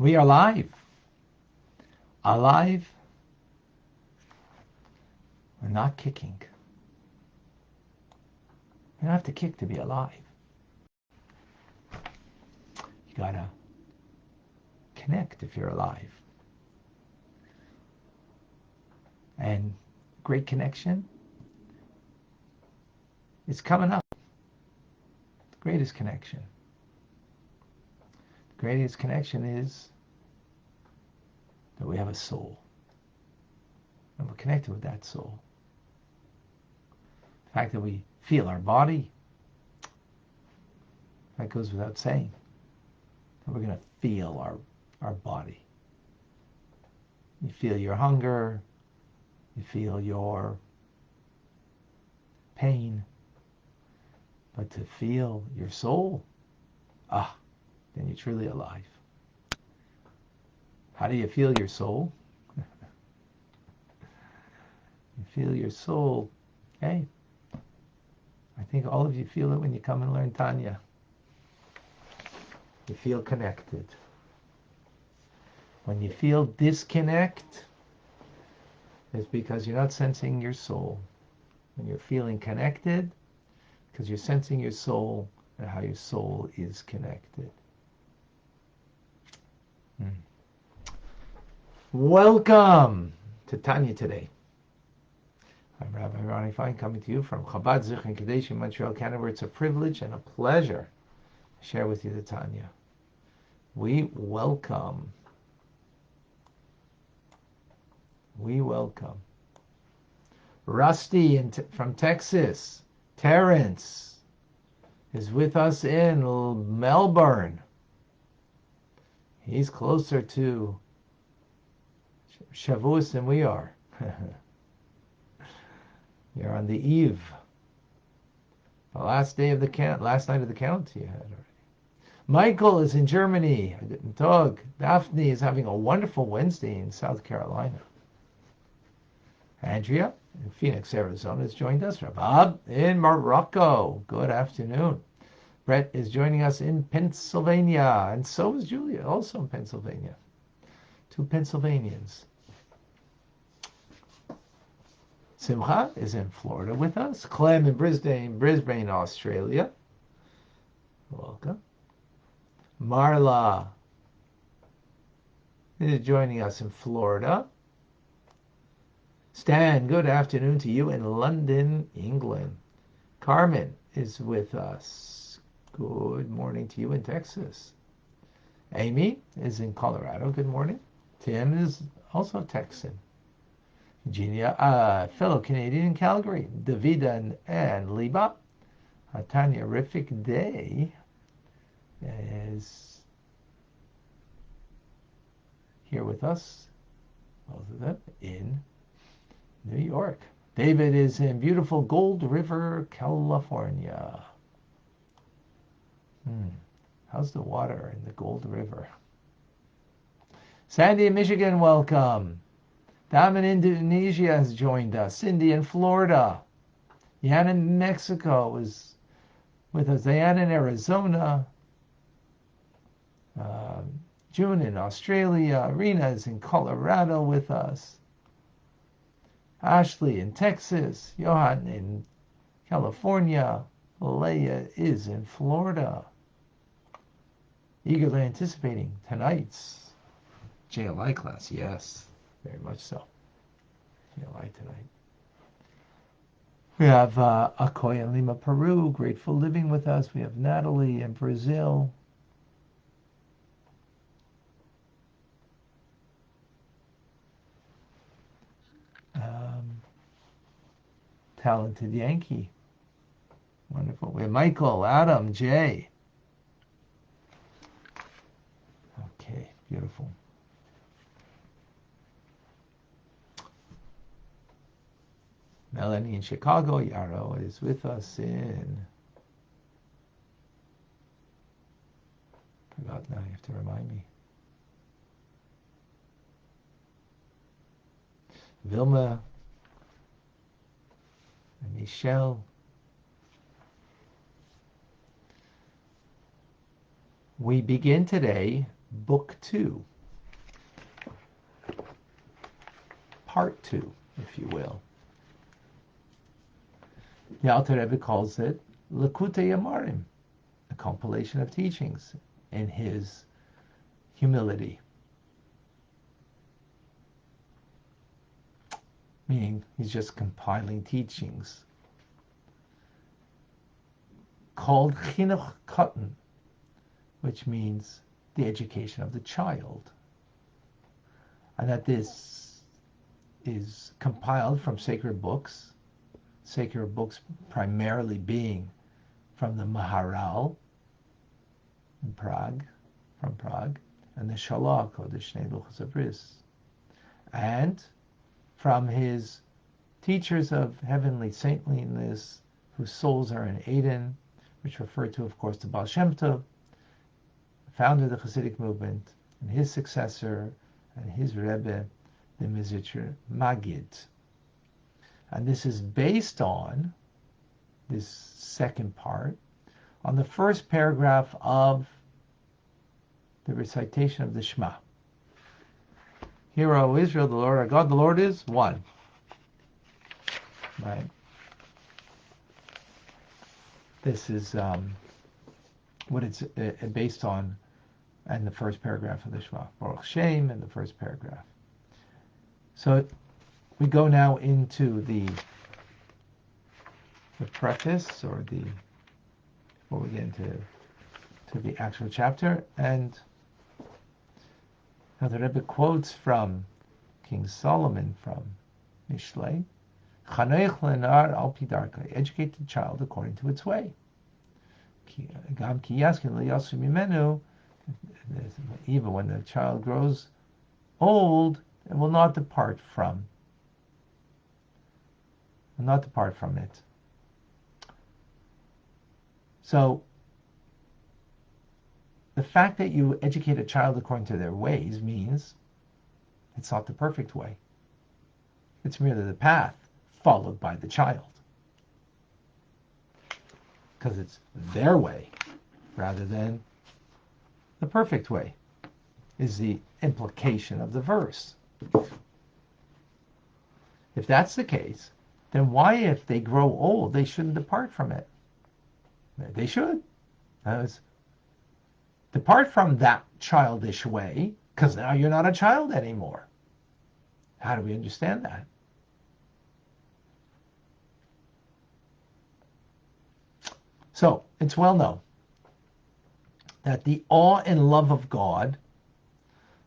We are live. Alive. We're not kicking. You don't have to kick to be alive. You gotta connect if you're alive. And great connection is coming up. The greatest connection. The greatest connection is that we have a soul. And we're connected with that soul. The fact that we feel our body, that goes without saying. We're going to feel our body. You feel your hunger, you feel your pain, but to feel your soul, then you're truly alive. How do you feel your soul? You feel your soul, hey, I think all of you feel it when you come and learn Tanya. You feel connected. When you feel disconnect, it's because you're not sensing your soul. When you're feeling connected, because you're sensing your soul and how your soul is connected. Welcome to Tanya today. I'm Rabbi Ronnie Fine, coming to you from Chabad Zichron Kadesh in Montreal, Canada, where it's a privilege and a pleasure to share with you the Tanya. We welcome Rusty from Texas. Terrence is with us in Melbourne. He's closer to Shavuos than we are. You're on the eve. The last night of the count you had already. Michael is in Germany. Guten Tag. Daphne is having a wonderful Wednesday in South Carolina. Andrea in Phoenix, Arizona has joined us. Rabbi in Morocco. Good afternoon. Brett is joining us in Pennsylvania. And so is Julia, also in Pennsylvania. Two Pennsylvanians. Simcha is in Florida with us. Clem in Brisbane, Australia. Welcome. Marla is joining us in Florida. Stan, good afternoon to you in London, England. Carmen is with us. Good morning to you in Texas. Amy is in Colorado. Good morning. Tim is also Texan. Eugenia, fellow Canadian in Calgary. Davida and Liba. A Tanya-rific day is here with us, both of them, in New York. David is in beautiful Gold River, California. How's the water in the Gold River? Sandy in Michigan, welcome. Dam in Indonesia has joined us. Cindy in Florida. Yan in Mexico is with us. Diana in Arizona. June in Australia. Rena is in Colorado with us. Ashley in Texas. Johan in California. Leah is in Florida. Eagerly anticipating tonight's JLI class. Yes, very much so. JLI tonight. We have Akoy in Lima, Peru. Grateful living with us. We have Natalie in Brazil. Talented Yankee. Wonderful. We have Michael, Adam, Jay. Okay, beautiful. Melanie in Chicago. Yaro is with us in... Forgot now, you have to remind me. Vilma and Michelle. We begin today Book 2 part 2, if you will. The Alter Rebbe calls it Likutei Amarim, a compilation of teachings in his humility. Meaning he's just compiling teachings called Chinuch Katan, which means the education of the child. And that this is compiled from sacred books primarily being from the Maharal in Prague, and the Shalach, or the Shnei Luchos Abris, and from his teachers of heavenly saintliness, whose souls are in Eden, which refer to, of course, the Baal Shem Tov, founder of the Hasidic movement, and his successor, and his Rebbe, the Mizitcher Magid. And this is based on, this second part, on the first paragraph of the recitation of the Shema. Hear, O Israel, the Lord our God, the Lord is one. Right? This is what it's based on, and the first paragraph of the Shema. Baruch Shem in the first paragraph. So we go now into the preface, or before we get into the actual chapter, and now the Rebbe quotes from King Solomon from Mishlei, Chanoich lenar al pi darkei, educate the child according to its way. Gam ki yaskin li yasu mimenu, even when the child grows old, it will not depart from it. So the fact that you educate a child according to their ways means it's not the perfect way. It's merely the path followed by the child, because it's their way rather than the perfect way, is the implication of the verse. If that's the case, then why, if they grow old, they shouldn't depart from it? They should. Depart from that childish way, because now you're not a child anymore. How do we understand that? So, it's well known that the awe and love of God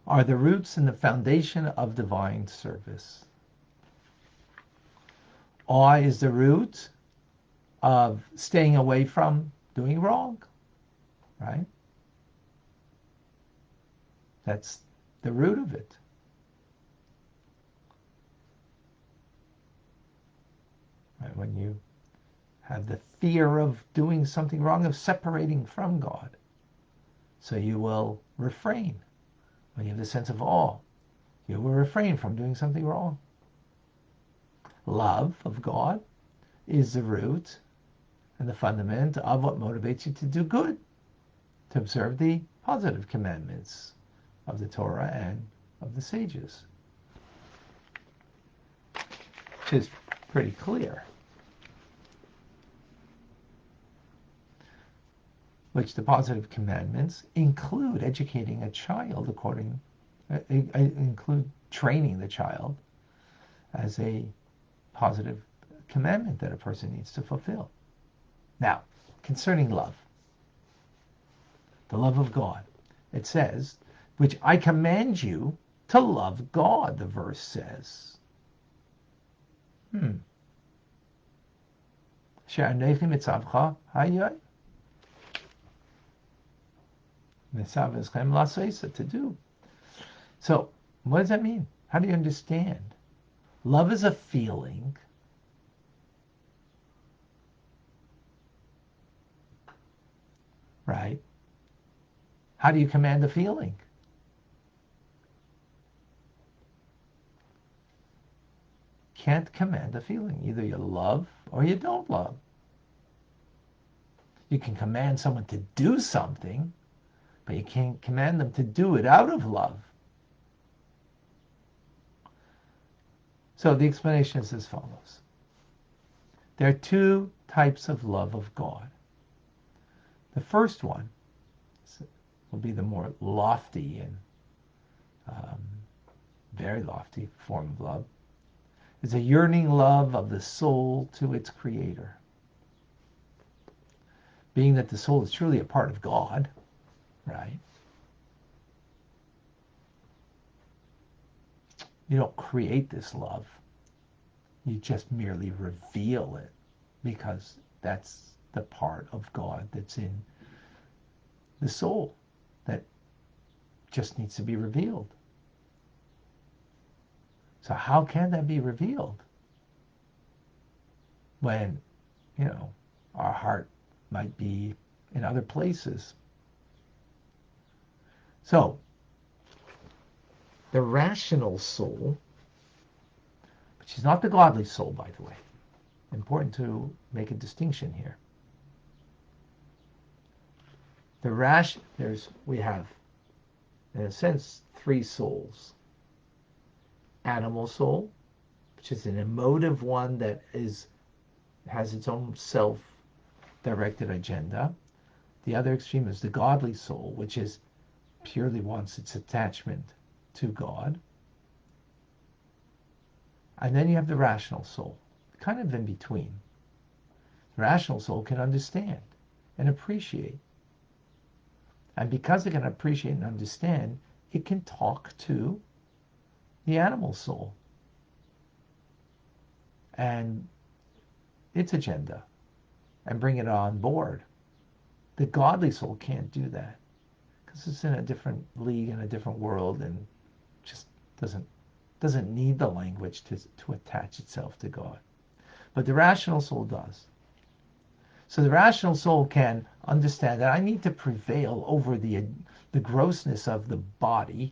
are the roots and the foundation of divine service. Awe is the root of staying away from doing wrong, right? That's the root of it. Right? When you have the fear of doing something wrong, of separating from God, so you will refrain. When you have the sense of awe, you will refrain from doing something wrong. Love of God is the root and the fundament of what motivates you to do good, to observe the positive commandments of the Torah and of the sages, which is pretty clear. Which the positive commandments include educating a child include training the child as a positive commandment that a person needs to fulfill. Now, concerning love, the love of God, it says, which I command you to love God, the verse says. She'anechi mitzavcha hayay. To do. So, what does that mean? How do you understand? Love is a feeling. Right? How do you command a feeling? Can't command a feeling. Either you love or you don't love. You can command someone to do something, but you can't command them to do it out of love. So the explanation is as follows. There are two types of love of God. The first one will be the more lofty and very lofty form of love. It's a yearning love of the soul to its creator. Being that the soul is truly a part of God, right? You don't create this love. You just merely reveal it because that's the part of God that's in the soul that just needs to be revealed. So how can that be revealed when, our heart might be in other places? So the rational soul, which is not the godly soul, by the way, important to make a distinction here. We have, in a sense, three souls. Animal soul, which is an emotive one that has its own self-directed agenda. The other extreme is the godly soul, which is purely wants its attachment to God. And then you have the rational soul, kind of in between. The rational soul can understand and appreciate. And because it can appreciate and understand, it can talk to the animal soul and its agenda and bring it on board. The godly soul can't do that because it's in a different league, in a different world, and just doesn't need the language to attach itself to God. But the rational soul does. So the rational soul can understand that I need to prevail over the grossness of the body,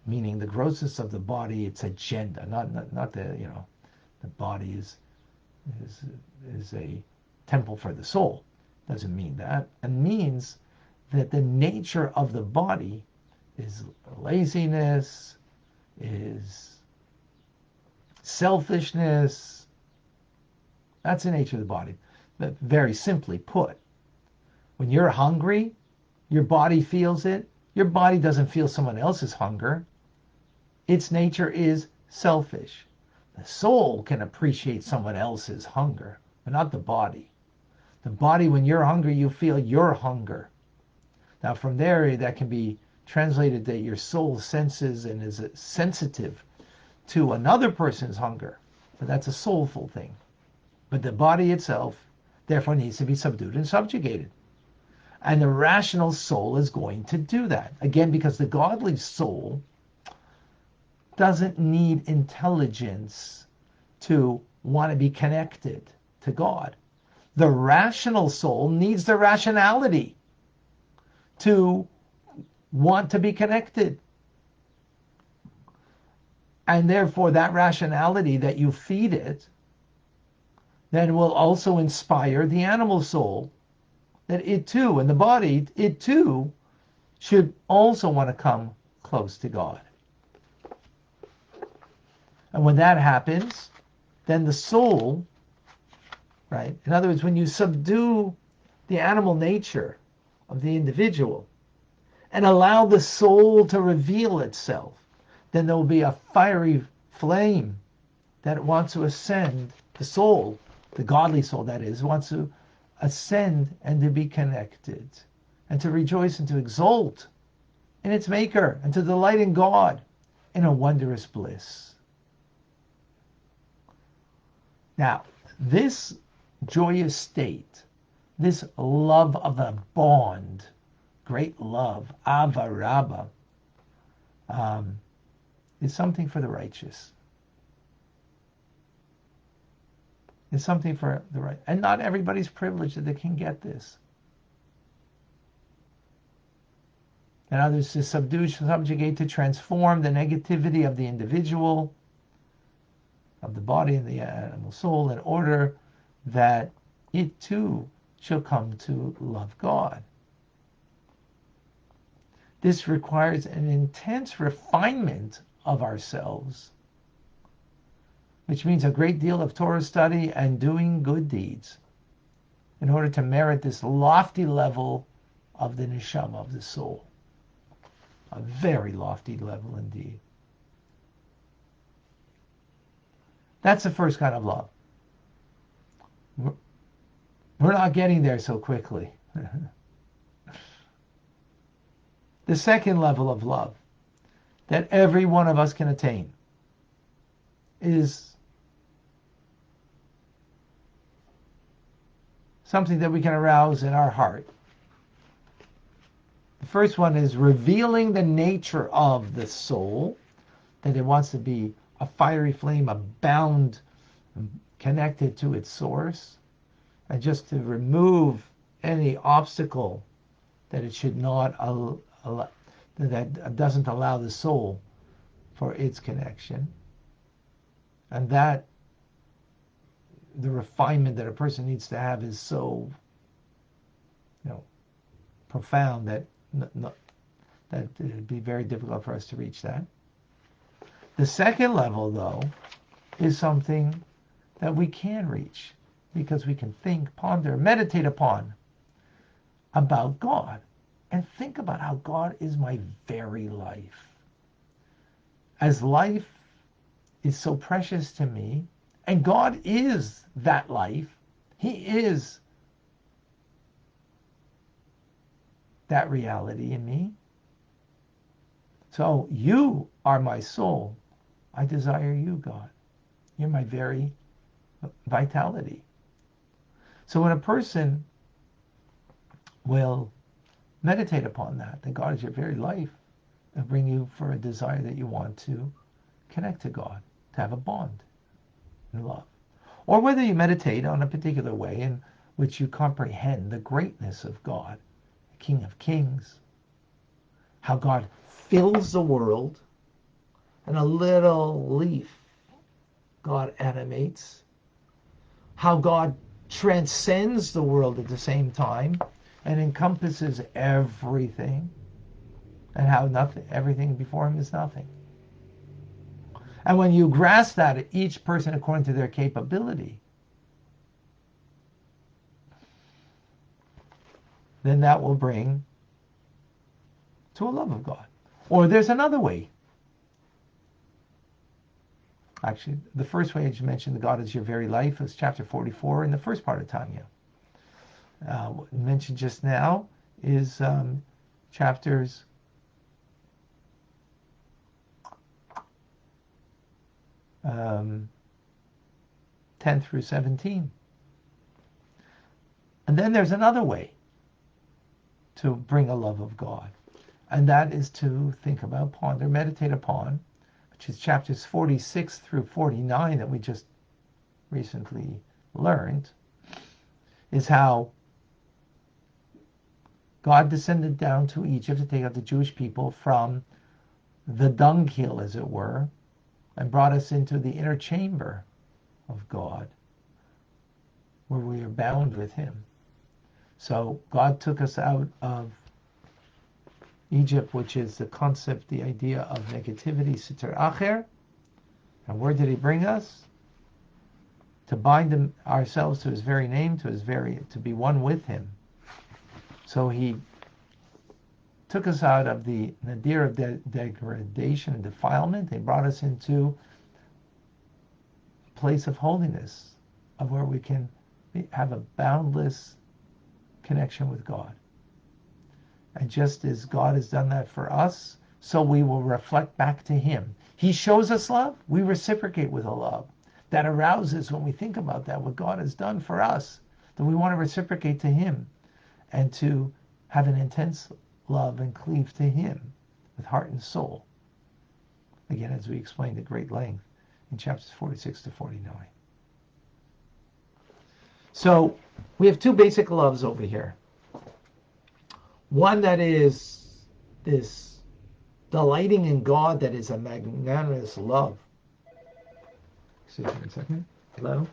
meaning the grossness of the body, its agenda, not the body is a temple for the soul. Doesn't mean that. It means that the nature of the body is laziness, is selfishness. That's the nature of the body. But very simply put, when you're hungry, your body feels it. Your body doesn't feel someone else's hunger. Its nature is selfish. The soul can appreciate someone else's hunger, but not the body. The body, when you're hungry, you feel your hunger. Now from there, that can be translated that your soul senses and is sensitive to another person's hunger. But that's a soulful thing. But the body itself, therefore, needs to be subdued and subjugated. And the rational soul is going to do that. Again, because the godly soul doesn't need intelligence to want to be connected to God. The rational soul needs the rationality to want to be connected. And therefore, that rationality that you feed it then will also inspire the animal soul that it too, and the body, it too, should also want to come close to God. And when that happens, then the soul, right? In other words, when you subdue the animal nature of the individual and allow the soul to reveal itself, then there will be a fiery flame that wants to ascend. The soul, the godly soul that is, wants to ascend and to be connected and to rejoice and to exult in its maker and to delight in God in a wondrous bliss. Now, this joyous state, this love of a bond, great love, Ava Rabba, is something for the righteous. It's something for the right. And not everybody's privileged that they can get this. And others to subdue, subjugate, to transform the negativity of the individual, of the body and the animal soul, in order that it too shall come to love God. This requires an intense refinement of ourselves which means a great deal of Torah study and doing good deeds in order to merit this lofty level of the neshama, of the soul. A very lofty level indeed. That's the first kind of love. We're not getting there so quickly. The second level of love that every one of us can attain is something that we can arouse in our heart. The first one is revealing the nature of the soul, that it wants to be a fiery flame, a bound, connected to its source, and just to remove any obstacle that it should not allow, that doesn't allow the soul for its connection. And that the refinement that a person needs to have is so, profound that that it would be very difficult for us to reach that. The second level, though, is something that we can reach because we can think, ponder, meditate upon about God and think about how God is my very life. As life is so precious to me, and God is that life, He is that reality in me. So you are my soul. I desire you, God. You're my very vitality. So when a person will meditate upon that God is your very life, and bring you for a desire that you want to connect to God, to have a bond in love. Or whether you meditate on a particular way in which you comprehend the greatness of God, the King of Kings, how God fills the world, and a little leaf God animates, how God transcends the world at the same time and encompasses everything, and how everything before Him is nothing. And when you grasp that, each person according to their capability, then that will bring to a love of God. Or there's another way. Actually, the first way I just mentioned, the God is your very life, is chapter 44 in the first part of Tanya. What mentioned just now is chapters 10 through 17. And then there's another way to bring a love of God, and that is to think about, ponder, meditate upon, which is chapters 46 through 49 that we just recently learned, is how God descended down to Egypt to take out the Jewish people from the dunghill, as it were, and brought us into the inner chamber of God, where we are bound with Him. So God took us out of Egypt, which is the concept, the idea of negativity, Siter Acher. And where did He bring us? To bind ourselves to His very name, to be one with Him. So He took us out of the nadir of degradation and defilement and brought us into a place of holiness, of where we can have a boundless connection with God. And just as God has done that for us, so we will reflect back to Him. He shows us love, we reciprocate with a love that arouses, when we think about that, what God has done for us, that we want to reciprocate to Him and to have an intense love and cleave to Him with heart and soul. Again, as we explained at great length in chapters 46 to 49. So we have two basic loves over here. One that is this delighting in God, that is a magnanimous love. Excuse me a second. Hello?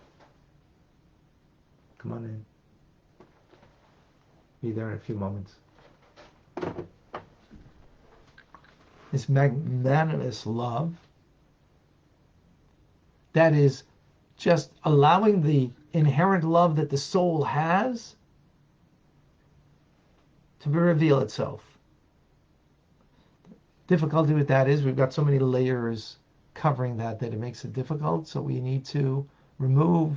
Come on in. Be there in a few moments. This magnanimous love that is just allowing the inherent love that the soul has to reveal itself. Difficulty with that is we've got so many layers covering that it makes it difficult. So we need to remove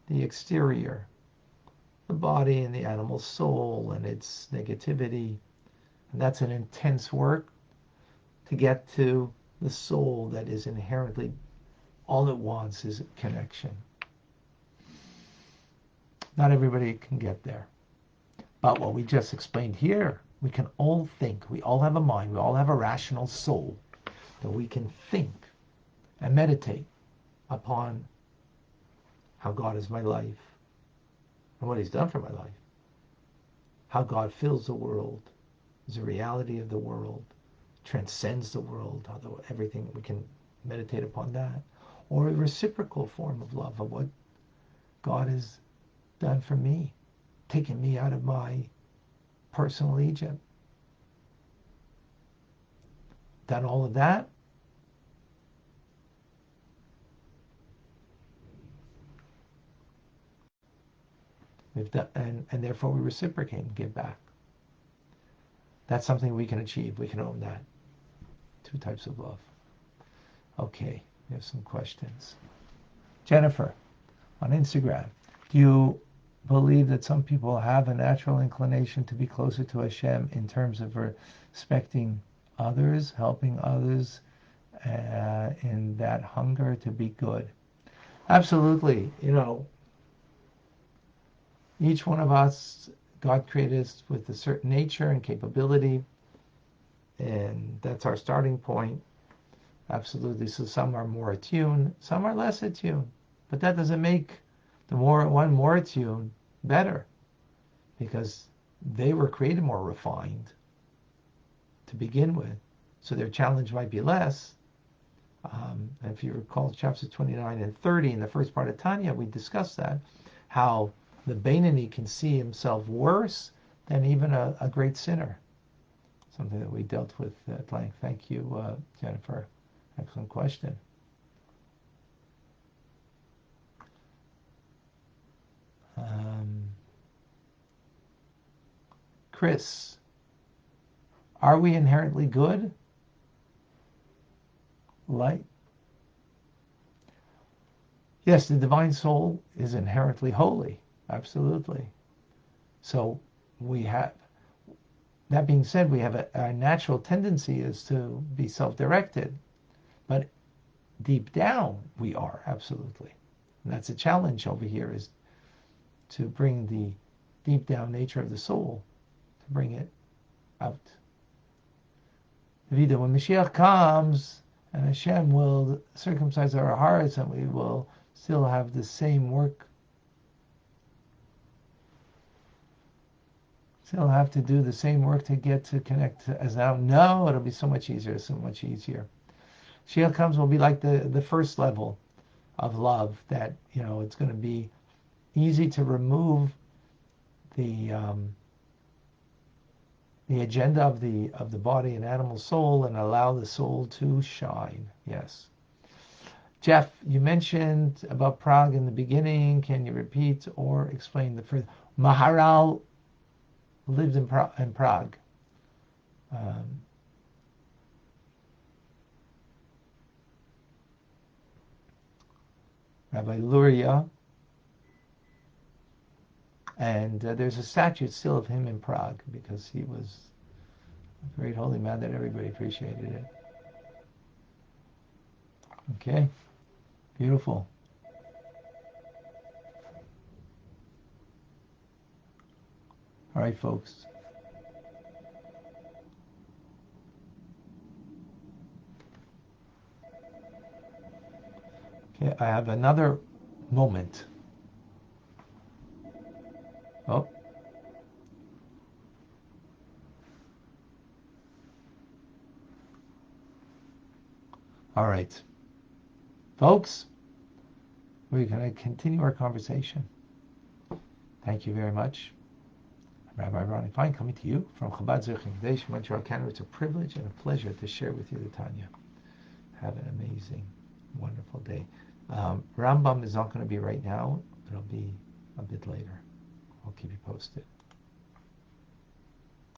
the exterior, the body and the animal soul and its negativity. And that's an intense work to get to the soul that is inherently, all it wants is connection. Not everybody can get there. But what we just explained here, we can all think. We all have a mind. We all have a rational soul that we can think and meditate upon how God is my life and what He's done for my life. How God fills the world, is the reality of the world, transcends the world, although everything we can meditate upon that. Or a reciprocal form of love of what God has done for me, taken me out of my personal Egypt. Done all of that. We've done, and therefore we reciprocate and give back. That's something we can achieve. We can own that. 2 types of love. Okay, we have some questions. Jennifer, on Instagram, do you believe that some people have a natural inclination to be closer to Hashem in terms of respecting others, helping others, in that hunger to be good? Absolutely. Each one of us, God created us with a certain nature and capability, and that's our starting point. Absolutely. So some are more attuned, some are less attuned, but that doesn't make the one more attuned better, because they were created more refined to begin with, so their challenge might be less. And if you recall chapters 29 and 30 in the first part of Tanya, we discussed that, how the Beinoni can see himself worse than even a great sinner. Something that we dealt with at length. Thank you, Jennifer. Excellent question. Chris, are we inherently good? Light? Yes, the divine soul is inherently holy. Absolutely. So we have, that being said, we have a natural tendency is to be self-directed, but deep down we are, absolutely. And that's a challenge over here, is to bring the deep down nature of the soul, to bring it out. Vida, when Mashiach comes, and Hashem will circumcise our hearts, and we will still have the same work, still have to do the same work to get to connect as now. No, it'll be so much easier, so much easier. Mashiach comes will be like the first level of love, that it's going to be easy to remove the agenda of the body and animal soul and allow the soul to shine. Yes. Jeff, you mentioned about Prague in the beginning. Can you repeat or explain the further? Maharal lived in Prague. Rabbi Luria, and there's a statue still of him in Prague, because he was a great holy man that everybody appreciated it. Okay, beautiful. All right, folks. Okay, I have another moment. Oh. All right. Folks, we're going to continue our conversation. Thank you very much. I'm Rabbi Ronnie Fine, coming to you from Chabad Zurich Montreal, Canada. It's a privilege and a pleasure to share with you the Tanya. Have an amazing Wonderful day. Rambam is not going to be right now. It'll be a bit later. I'll keep you posted.